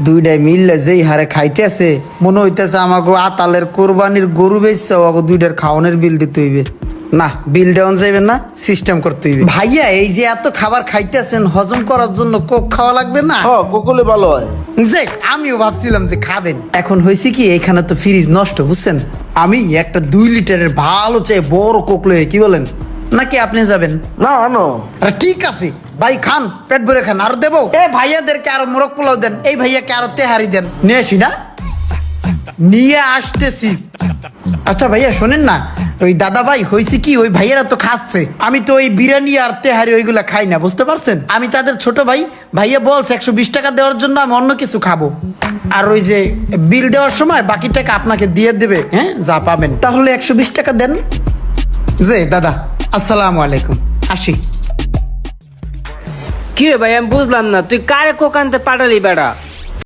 দুইটাই মিললে যেই হারে খাইতেছে মনে হইতেছে আমাকে আতালের কোরবানির গরু বেচছে ওকে দুইটার খাওয়ানোর বিল দিতে হইবে। না, বিল দেওয়া যাবে না, সিস্টেম করতে হইবে। ভাইয়া এই যে এত খাবার খাইতেছেন হজম করার জন্য কোক খাওয়া লাগবে না? হ্যাঁ কোকলে ভালো হয়। যে আমিও ভাবছিলাম যে খাবেন। এখন হয়েছে কি এখানে তো ফ্রিজ নষ্ট, বুঝছেন? আমি একটা 2 লিটারের ভালো চাই বড় কোক লয়ে, কি বলেন? নাকি আপনি যাবেন? না আনো। আরে ঠিক আছে ভাই, খান, পেট ভরে খান। আর দেবো এ ভাইয়াদেরকে আরো মোরগ পোলাও দেন, এই ভাইয়াকে আরো তেহারি দেন। নিয়ে আসি না, নিয়ে আসতেছি। আচ্ছা ভাইয়া শোনেন না, ওই দাদা ভাই হয়েছে কি ওই ভাইয়ারা তো খাচ্ছে, আমি তো ওই বিরিয়ানি আর তেহারি ওইগুলা খাই না, বুঝতে পারছেন? আমি তাদের ছোট ভাই, ভাইয়া বলছে 120 টাকা দেওয়ার জন্য আমি অন্য কিছু খাবো। আর ওই যে বিল দেওয়ার সময় বাকি টাকা আপনাকে দিয়ে দেবে, হ্যাঁ যা পাবেন। তাহলে 120 টাকা দেন। যে দাদা আসসালামু আলাইকুম, আসি। কি রে ভাই, আমি বুঝলাম না, তুই কারে কোক আনতে পাঠালি বেড়া?